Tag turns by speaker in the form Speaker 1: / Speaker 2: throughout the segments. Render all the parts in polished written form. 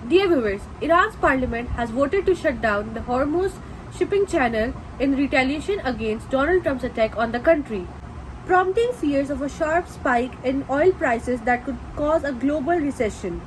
Speaker 1: Dear viewers, Iran's parliament has voted to shut down the Hormuz shipping channel in retaliation against Donald Trump's attack on the country, prompting fears of a sharp spike in oil prices that could cause a global recession.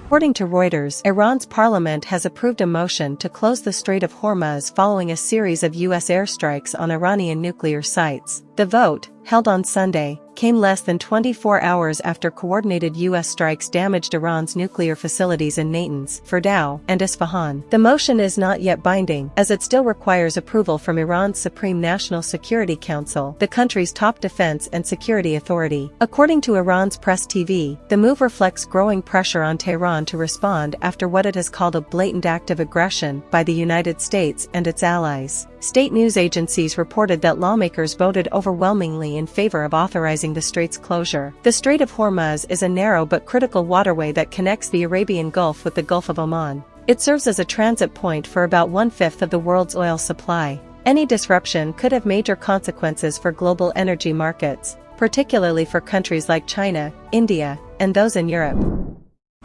Speaker 2: According to Reuters, Iran's parliament has approved a motion to close the Strait of Hormuz following a series of U.S. airstrikes on Iranian nuclear sites. The vote, held on Sunday, came less than 24 hours after coordinated U.S. strikes damaged Iran's nuclear facilities in Natanz, Fordow, and Isfahan. The motion is not yet binding, as it still requires approval from Iran's Supreme National Security Council, the country's top defense and security authority. According to Iran's press TV, the move reflects growing pressure on Tehran to respond after what it has called a blatant act of aggression by the United States and its allies. State news agencies reported that lawmakers voted overwhelmingly in favor of authorizing the strait's closure. The Strait of Hormuz is a narrow but critical waterway that connects the Arabian Gulf with the Gulf of Oman. It serves as a transit point for about one-fifth of the world's oil supply. Any disruption could have major consequences for global energy markets, particularly for countries like China, India, and those in Europe.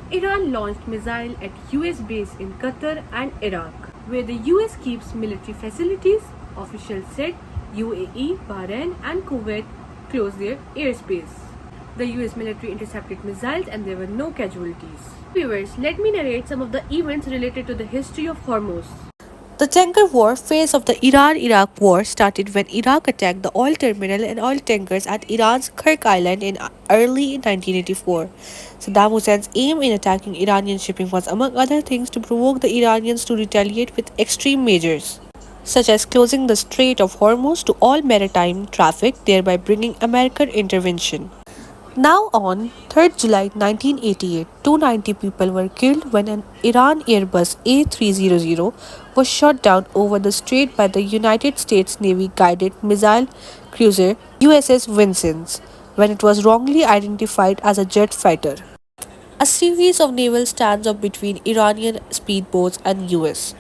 Speaker 1: Iran launched missiles at US base in Qatar and Iraq, where the US keeps military facilities. Officials said UAE, Bahrain, and Kuwait closed their airspace. The US military intercepted missiles and there were no casualties. Viewers, let me narrate some of the events related to the history of Hormuz. The tanker war phase of the Iran-Iraq war started when Iraq attacked the oil terminal and oil tankers at Iran's Kirk Island in early 1984. Saddam Hussein's aim in attacking Iranian shipping was, among other things, to provoke the Iranians to retaliate with extreme measures, such as closing the Strait of Hormuz to all maritime traffic, thereby bringing American intervention. Now on 3rd July 1988, 290 people were killed when an Iran Airbus A300 was shot down over the strait by the United States Navy guided missile cruiser USS Vincennes, when it was wrongly identified as a jet fighter. A series of naval standoffs between Iranian speedboats and US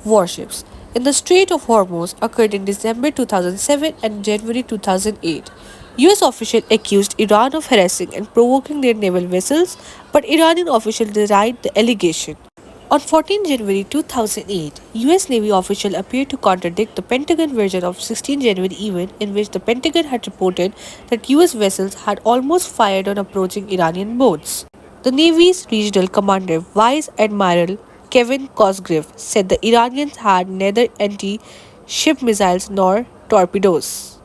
Speaker 1: warships in the Strait of Hormuz occurred in December 2007 and January 2008. US officials accused Iran of harassing and provoking their naval vessels, but Iranian officials denied the allegation. On 14 January 2008, US Navy officials appeared to contradict the Pentagon version of 16 January event, in which the Pentagon had reported that US vessels had almost fired on approaching Iranian boats. The Navy's regional commander, Vice Admiral Kevin Cosgrave, said the Iranians had neither anti-ship missiles nor torpedoes,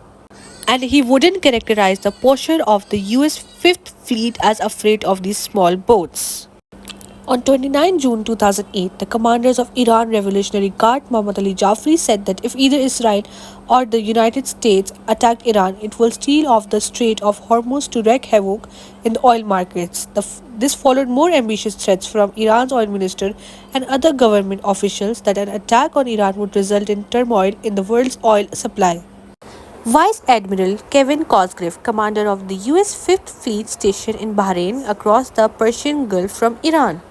Speaker 1: and he wouldn't characterize the posture of the US Fifth Fleet as afraid of these small boats. On 29 June 2008, the commanders of Iran Revolutionary Guard Mohammad Ali Jafri said that if either Israel or the United States attacked Iran, it will steal off the Strait of Hormuz to wreak havoc in the oil markets. This followed more ambitious threats from Iran's oil minister and other government officials that an attack on Iran would result in turmoil in the world's oil supply. Vice Admiral Kevin Cosgrave, commander of the US Fifth Fleet stationed in Bahrain across the Persian Gulf from Iran,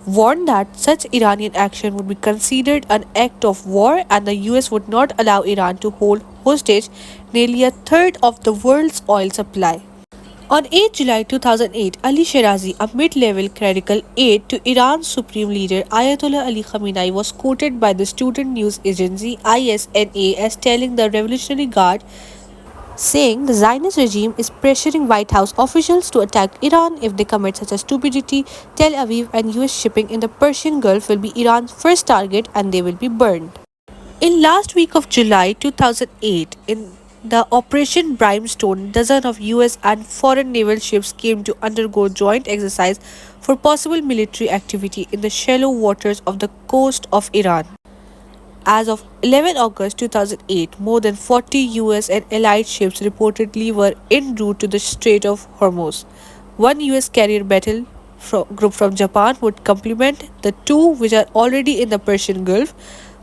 Speaker 1: warned that such Iranian action would be considered an act of war and the US would not allow Iran to hold hostage nearly a third of the world's oil supply. On 8 July 2008, Ali Shirazi, a mid-level clerical aide to Iran's supreme leader Ayatollah Ali Khamenei, was quoted by the student news agency ISNA as telling the Revolutionary Guard, saying the Zionist regime is pressuring White House officials to attack Iran. If they commit such a stupidity, Tel Aviv and US shipping in the Persian Gulf will be Iran's first target and they will be burned. In last week of July 2008, in the Operation Brimstone, dozens of US and foreign naval ships came to undergo joint exercise for possible military activity in the shallow waters of the coast of Iran. As of 11 August 2008, more than 40 US and allied ships reportedly were en route to the Strait of Hormuz. One US carrier battle group from Japan would complement the two which are already in the Persian Gulf,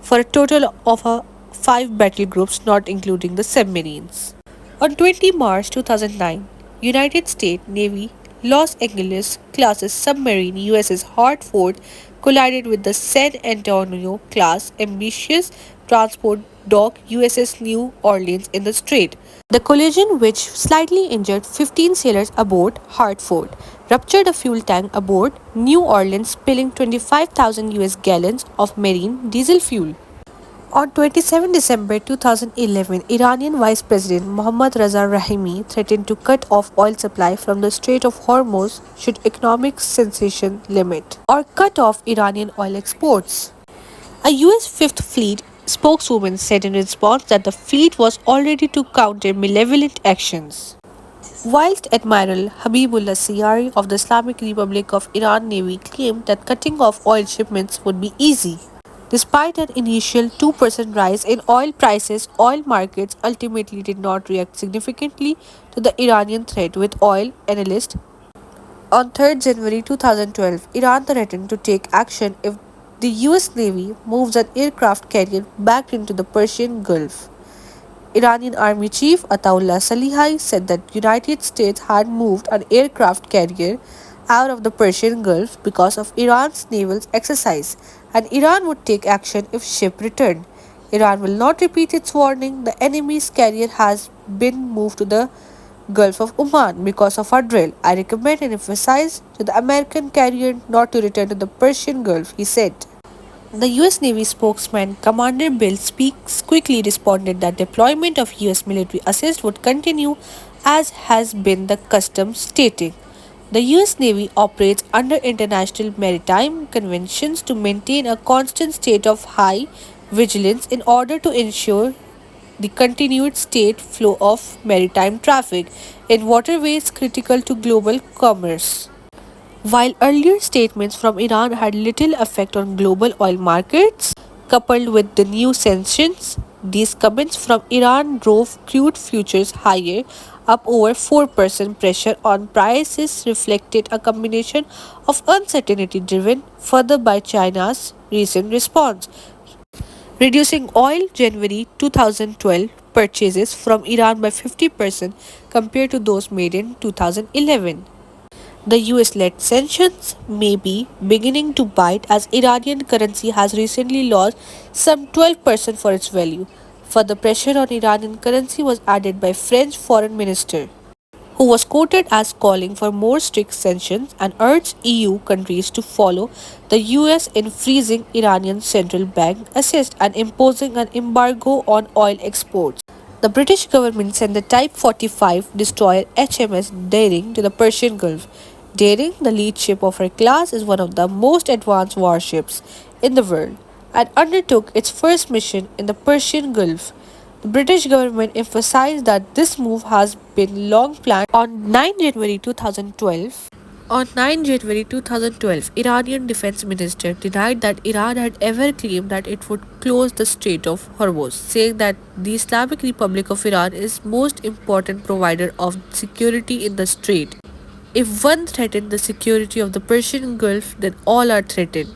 Speaker 1: for a total of 5 battle groups, not including the submarines. On 20 March 2009, United States Navy Los Angeles-class submarine USS Hartford collided with the San Antonio-class ambitious transport dock USS New Orleans in the strait. The collision, which slightly injured 15 sailors aboard Hartford, ruptured a fuel tank aboard New Orleans, spilling 25,000 US gallons of marine diesel fuel. On 27 December 2011, Iranian Vice President Mohammad Reza Rahimi threatened to cut off oil supply from the Strait of Hormuz should economic sanction limit or cut off Iranian oil exports. A US Fifth Fleet spokeswoman said in response that the fleet was all ready to counter malevolent actions. Whilst Admiral Habibullah Siyari of the Islamic Republic of Iran Navy claimed that cutting off oil shipments would be easy. Despite an initial 2% rise in oil prices, oil markets ultimately did not react significantly to the Iranian threat, with oil analysts on 3rd January 2012, Iran threatened to take action if the US Navy moves an aircraft carrier back into the Persian Gulf. Iranian Army Chief Ataullah Salihai said that United States had moved an aircraft carrier out of the Persian Gulf because of Iran's naval exercise, and Iran would take action if ship returned. Iran will not repeat its warning. The enemy's carrier has been moved to the Gulf of Oman because of our drill. I recommend and emphasize to the American carrier not to return to the Persian Gulf, he said. The US Navy spokesman Commander Bill Speaks quickly responded that deployment of US military assist would continue as has been the custom, stating, "The US Navy operates under international maritime conventions to maintain a constant state of high vigilance in order to ensure the continued state flow of maritime traffic in waterways critical to global commerce." While earlier statements from Iran had little effect on global oil markets, coupled with the new sanctions, these comments from Iran drove crude futures higher, up over 4%. Pressure on prices reflected a combination of uncertainty driven further by China's recent response, reducing oil January 2012 purchases from Iran by 50% compared to those made in 2011. The US-led sanctions may be beginning to bite as Iranian currency has recently lost some 12% for its value. Further pressure on Iranian currency was added by French Foreign Minister, who was quoted as calling for more strict sanctions and urged EU countries to follow the US in freezing Iranian central bank assets and imposing an embargo on oil exports. The British government sent the Type 45 destroyer HMS Daring to the Persian Gulf. Daring, the lead ship of her class, is one of the most advanced warships in the world and undertook its first mission in the Persian Gulf. The British government emphasized that this move has been long planned. On 9 January 2012, Iranian Defense Minister denied that Iran had ever claimed that it would close the Strait of Hormuz, saying that the Islamic Republic of Iran is most important provider of security in the strait. If one threatens the security of the Persian Gulf, then all are threatened.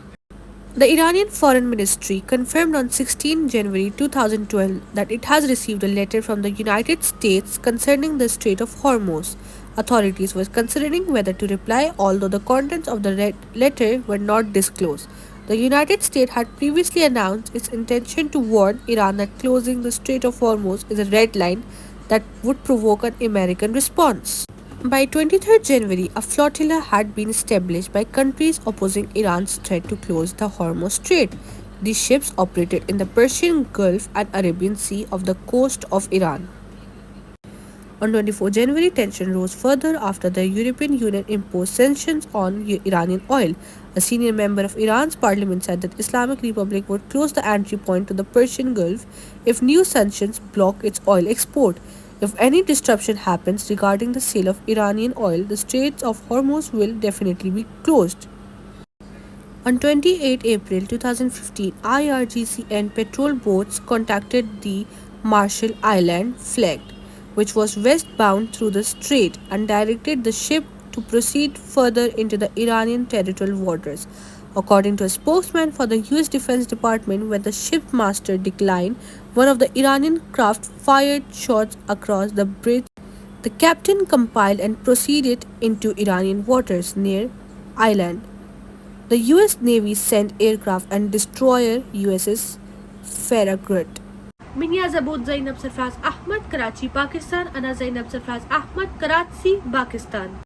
Speaker 1: The Iranian Foreign Ministry confirmed on 16 January 2012 that it has received a letter from the United States concerning the Strait of Hormuz. Authorities were considering whether to reply, although the contents of the letter were not disclosed. The United States had previously announced its intention to warn Iran that closing the Strait of Hormuz is a red line that would provoke an American response. By 23rd January, a flotilla had been established by countries opposing Iran's threat to close the Hormuz Strait. These ships operated in the Persian Gulf and Arabian Sea off the coast of Iran. On 24 January, tension rose further after the European Union imposed sanctions on Iranian oil. A senior member of Iran's parliament said that Islamic Republic would close the entry point to the Persian Gulf if new sanctions block its oil export. If any disruption happens regarding the sale of Iranian oil, the Straits of Hormuz will definitely be closed. On 28 April 2015, IRGC and patrol boats contacted the Marshall Island flag, which was westbound through the strait, and directed the ship to proceed further into the Iranian territorial waters. According to a spokesman for the US Defense Department, when the shipmaster declined, one of the Iranian craft fired shots across the bridge. The captain complied and proceeded into Iranian waters near island. The US Navy sent aircraft and destroyer USS
Speaker 3: Farragut.
Speaker 1: Minya Zabud Zainab Sarfraz Ahmad, Karachi, Pakistan. Ana Zainab Sarfraz Ahmad, Karachi, Pakistan.